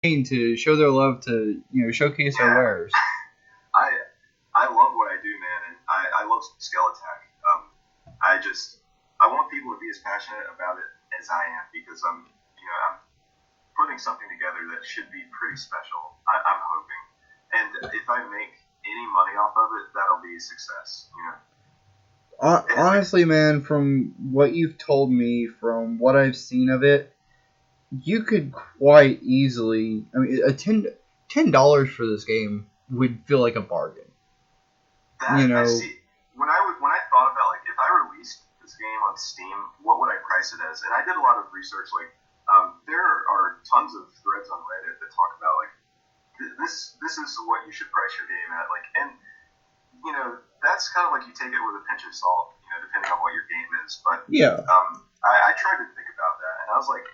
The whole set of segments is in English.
to show their love to, showcase their wares. I love what I do, man, and I love Skeletak. I want people to be as passionate about it as I am, because I'm putting something together that should be pretty special. I'm hoping, and if I make any money off of it, that'll be a success. Honestly, man, from what you've told me, from what I've seen of it, you could quite easily. I mean, $10 for this game would feel like a bargain. When I thought about, like, if I released this game on Steam, what would I price it as? And I did a lot of research. Like, there are tons of threads on Reddit that talk about, like, this is what you should price your game at. Like, and that's kind of like you take it with a pinch of salt, depending on what your game is. But yeah, I tried to think about that, and I was like,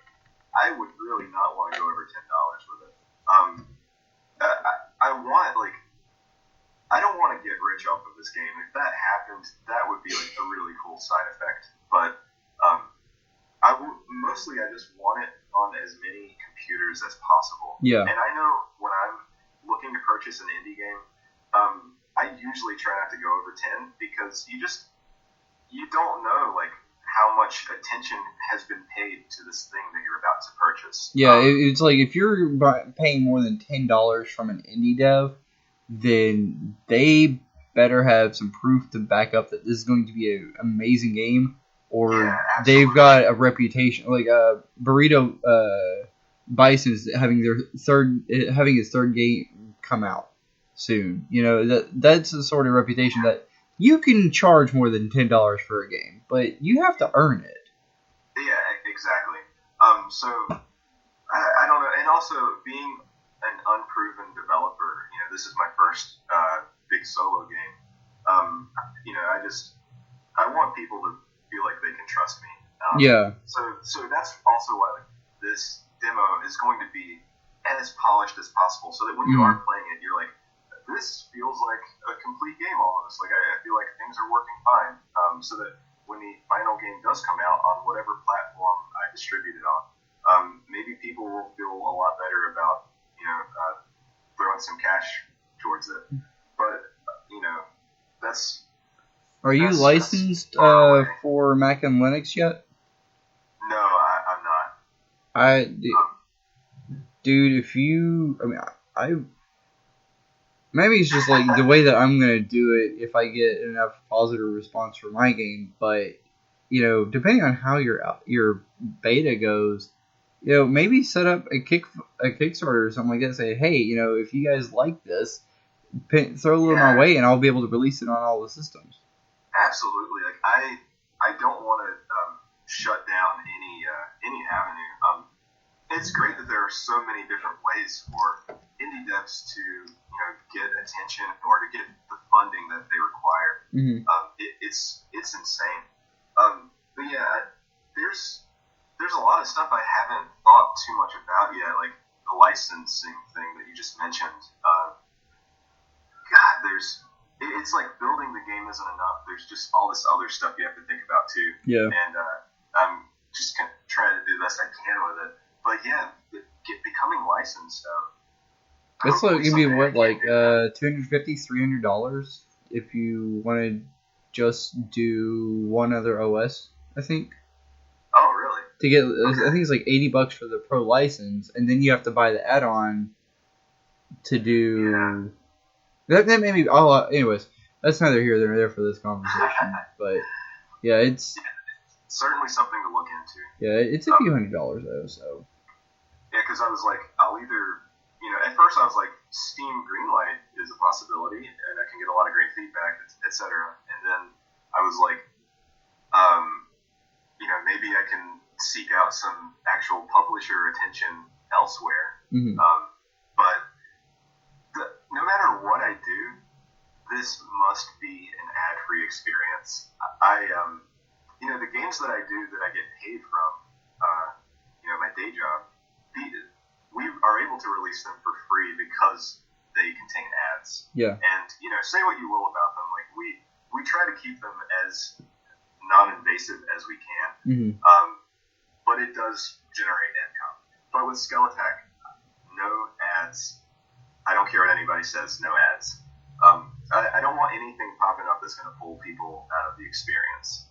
I would really not want to go over $10 with it. I don't want to get rich off of this game. If that happened, that would be like a really cool side effect. But I just want it on as many computers as possible. Yeah. And I know when I'm looking to purchase an indie game, I usually try not to go over 10, because you don't know, like, how much attention has been paid to this thing that you're about to purchase. Yeah, it's like if you're paying more than $10 from an indie dev, then they better have some proof to back up that this is going to be an amazing game, or they've got a reputation. Like Burrito Bison is having his third game come out soon. That's the sort of reputation that you can charge more than $10 for a game, but you have to earn it. Yeah, exactly. So I don't know, and also being an unproven developer, this is my first big solo game. I want people to feel like they can trust me. Yeah. So that's also why, like, this demo is going to be as polished as possible, so that when you are playing it, you're like, this feels like a complete game almost. Like, I feel like things are working fine. So that when the final game does come out on whatever platform I distribute it on, maybe people will feel a lot better about throwing some cash towards it. But that's. Are you licensed for Mac and Linux yet? No, I'm not. Dude, maybe it's just like the way that I'm gonna do it if I get enough positive response for my game. But depending on how your beta goes, maybe set up a Kickstarter or something like that. Say, hey, if you guys like this, throw a little my way, and I'll be able to release it on all the systems. Absolutely. Like, I don't want to shut down any avenue. It's great that there are so many different ways for indie devs to get attention or to get the funding that they require. Mm-hmm. It's insane. But yeah, there's a lot of stuff I haven't thought too much about yet, like the licensing thing that you just mentioned. It's like building the game isn't enough. There's just all this other stuff you have to think about too. Yeah. And I'm just trying to do the best I can with it. But yeah, becoming licensed. It's like it'd be what, like $250, $300 if you want to just do one other OS, I think. Oh, really? To get, I think it's like $80 for the pro license, and then you have to buy the add-on to do. Yeah. That may be. Anyways, that's neither here nor there for this conversation. But yeah, it's certainly something to look into. Yeah, it's a few $100s though. So yeah, because I was like, I'll either, at first I was like, Steam Greenlight is a possibility, and I can get a lot of great feedback, etc. And then I was like, maybe I can seek out some actual publisher attention elsewhere. Mm-hmm. But no matter what I do, this must be an ad-free experience. The games that I do that I get paid from, my day job, we are able to release them for free because they contain ads. Yeah. And, say what you will about them, like, we try to keep them as non-invasive as we can. Mm-hmm. But it does generate income. But with Skeletak, no ads. I don't care what anybody says. No ads. I don't want anything popping up that's going to pull people out of the experience.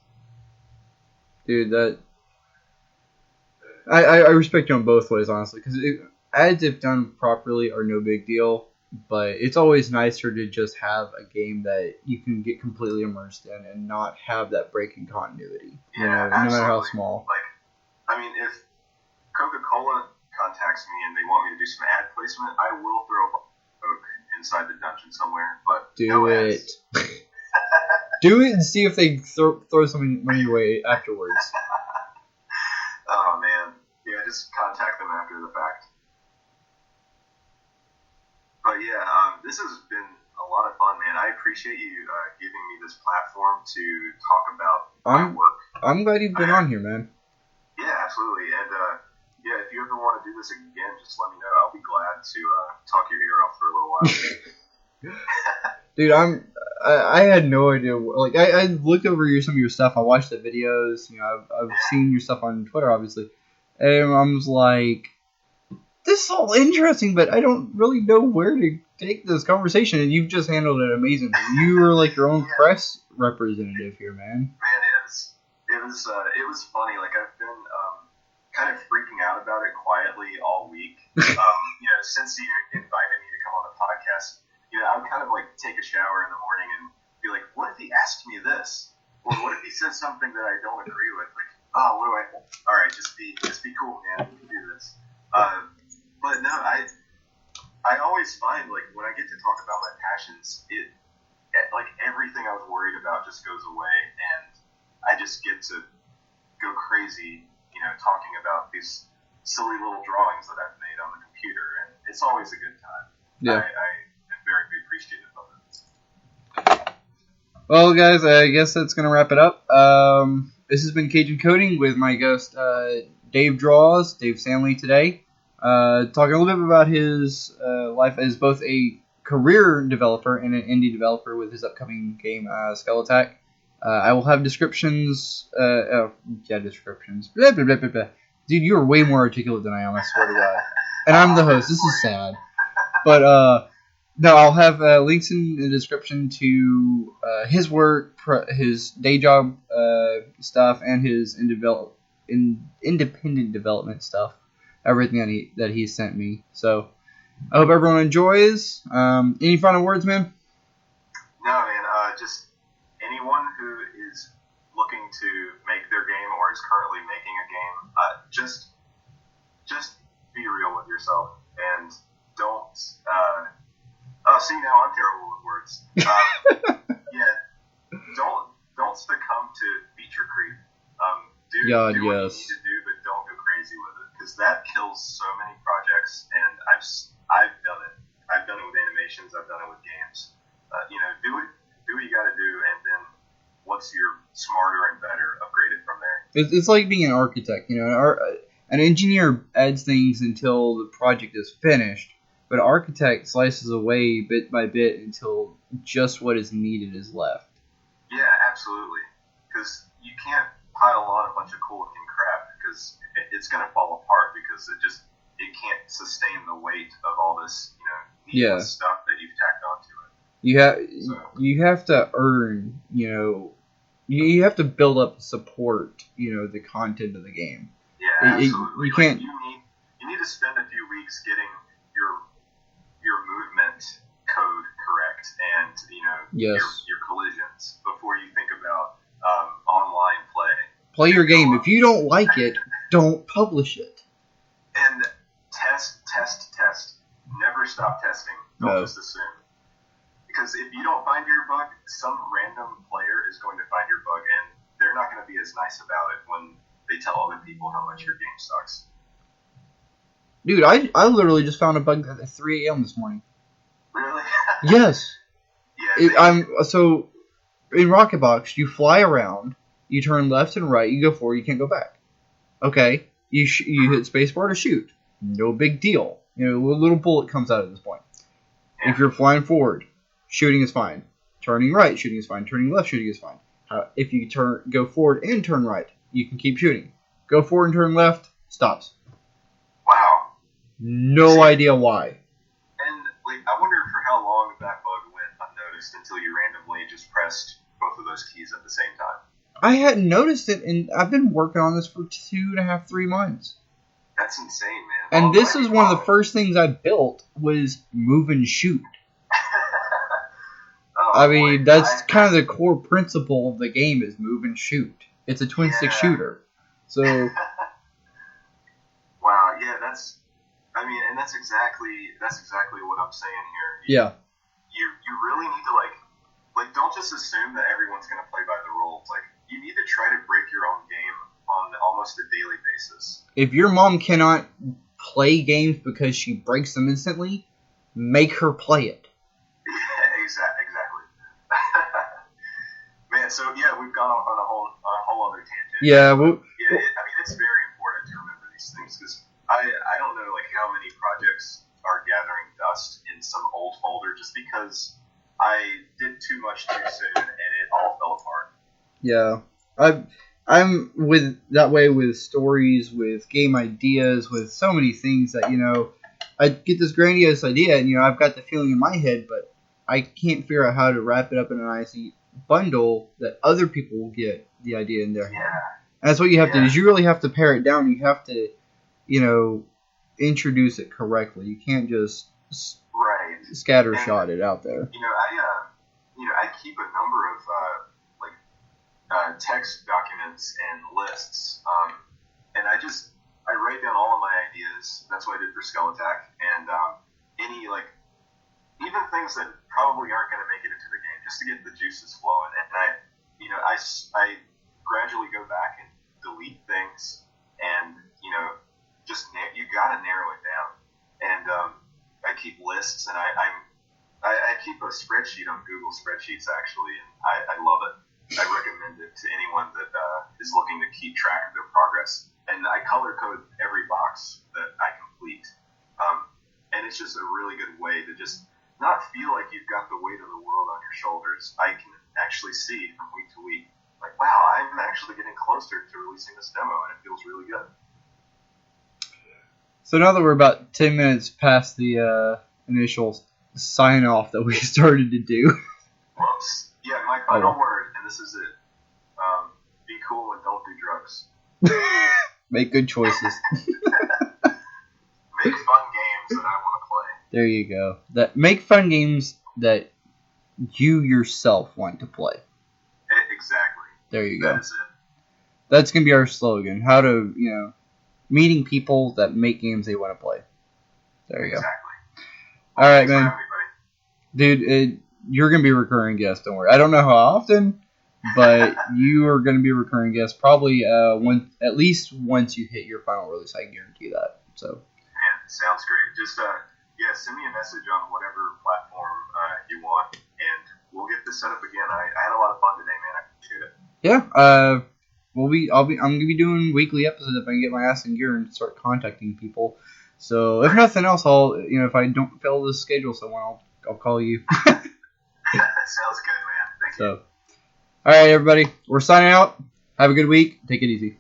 Dude, that I respect you on both ways, honestly, because ads, if done properly, are no big deal. But it's always nicer to just have a game that you can get completely immersed in and not have that break in continuity. Yeah, no matter how small. Like, I mean, if Coca-Cola contacts me and they want me to do some ad placement, I will throw a Coke inside the dungeon somewhere. But do it. Do it and see if they throw some money your way afterwards. Oh man, yeah, just contact them after the fact. But yeah, this has been a lot of fun, man. I appreciate you giving me this platform to talk about my work. I'm glad you've been on here, man. Yeah, absolutely. And yeah, if you ever want to do this again, just let me know. I'll be glad to talk your ear off for a little while. Dude, I had no idea. Like, I looked over some of your stuff. I watched the videos. You know, I've seen your stuff on Twitter, obviously. And I was like, this is all interesting, but I don't really know where to take this conversation, and you've just handled it amazingly. You were like your own press representative here, man. Man, it was funny. Like, I've been kind of freaking out about it quietly all week. You know, since you invited me to come on the podcast, you know, I would kind of like take a shower in the morning and be like, what if he asked me this? Or what if he said something that I don't agree with? Like, oh, what do I? All right, just be cool, man. We can do this. But no, I always find, like, when I get to talk about my passions, like, everything I was worried about just goes away, and I just get to go crazy, you know, talking about these silly little drawings that I've made on the computer, and it's always a good time. Yeah. I am very appreciative of it. Well, guys, I guess that's going to wrap it up. This has been Cajun Coding with my guest, Dave Stanley, today. Talking a little bit about his life as both a career developer and an indie developer with his upcoming game, Skull Attack. I will have descriptions. Descriptions. Blah, blah, blah, blah, blah. Dude, you are way more articulate than I am, I swear to God. And I'm the host. This is sad. But, no, I'll have links in the description to his work, his day job stuff, and his independent development stuff. Everything that he sent me. So, I hope everyone enjoys. Any final words, man? No, man. Just anyone who is looking to make their game or is currently making a game, just be real with yourself and don't. See, now I'm terrible with words. Yeah, don't succumb to feature creep. Do what you need to do, but don't go crazy with it, because that kills so many projects. And I've done it. I've done it with animations. I've done it with games. You know, do what you got to do, and then once you're smarter and better, upgrade it from there. It's like being an architect. You know, an engineer adds things until the project is finished. But an architect slices away bit by bit until just what is needed is left. Yeah, absolutely. Because you can't pile on a bunch of cool looking crap, because it's going to fall apart, because it can't sustain the weight of all this, you know, needless stuff that you've tacked onto it. You have to earn, you know, you have to build up support, you know, the content of the game. Yeah, absolutely. You can't. You need to spend a few weeks getting your movement code correct, and you know your collisions before you think about online play. Play your game. If you don't like it, don't publish it. And test. Never stop testing. Don't just assume. Because if you don't find your bug, some random player is going to find your bug, and they're not going to be as nice about it when they tell other people how much your game sucks. Dude, I literally just found a bug at 3 a.m. this morning. Really? Yes. Yeah. So in Rocket Box, you fly around, you turn left and right, you go forward, you can't go back. Okay, you hit spacebar to shoot. No big deal. You know, a little bullet comes out at this point. Yeah. If you're flying forward, shooting is fine. Turning right, shooting is fine. Turning left, shooting is fine. If you go forward and turn right, you can keep shooting. Go forward and turn left, stops. Wow. No idea why. And like, I wonder for how long that bug went unnoticed until you randomly just pressed both of those keys at the same time. I hadn't noticed it, and I've been working on this for 2.5, 3 months. That's insane, man. And this is one of the first things I built was move and shoot. I mean, that's kind of the core principle of the game is move and shoot. It's a twin-stick shooter. So... Wow, yeah, that's exactly what I'm saying here. You really need to, like, don't just assume that everyone's going to play by the rules. Like, you need to try to break your own game on almost a daily basis. If your mom cannot play games because she breaks them instantly, make her play it. Yeah, exactly. Man, so yeah, we've gone on a whole other tangent. Yeah, I mean, it's very important to remember these things because I don't know like how many projects are gathering dust in some old folder just because I did too much too soon and it all fell apart. Yeah, I'm with that way with stories, with game ideas, with so many things that I get this grandiose idea and I've got the feeling in my head, but I can't figure out how to wrap it up in a nice bundle that other people will get the idea in their head. And that's what you have to do. Is you really have to pare it down. You have to, introduce it correctly. You can't just scattershot it out there. I keep a number of text documents and lists, and I write down all of my ideas. That's what I did for Skull Attack, and any even things that probably aren't going to make it into the game, just to get the juices flowing. And I gradually go back and delete things, and you got to narrow it down. And I keep lists, and I keep a spreadsheet on Google Spreadsheets actually, and I love it. I recommend it to anyone that is looking to keep track of their progress. And I color code every box that I complete, and it's just a really good way to just not feel like you've got the weight of the world on your shoulders. I can actually see from week to week, like, wow, I'm actually getting closer to releasing this demo, and it feels really good. So now that we're about 10 minutes past the initial sign-off that we started to do. Whoops. Yeah, my final word, and this is it. Be cool and don't do drugs. Make good choices. Make fun games that I want to play. There you go. Make fun games that you yourself want to play. Exactly. There you go. That is it. That's going to be our slogan. How to, meeting people that make games they want to play. There you go. Exactly. All right, man. Dude, you're going to be a recurring guest. Don't worry. I don't know how often, but you are going to be a recurring guest probably at least once you hit your final release. I guarantee that. So. Man, sounds great. Just send me a message on whatever platform you want, and we'll get this set up again. I had a lot of fun today, man. I appreciate it. Yeah. I'm gonna be doing weekly episodes if I can get my ass in gear and start contacting people. So if nothing else, I'll if I don't fail to schedule someone, I'll call you. That sounds good, man. Thank you. All right, everybody, we're signing out. Have a good week. Take it easy.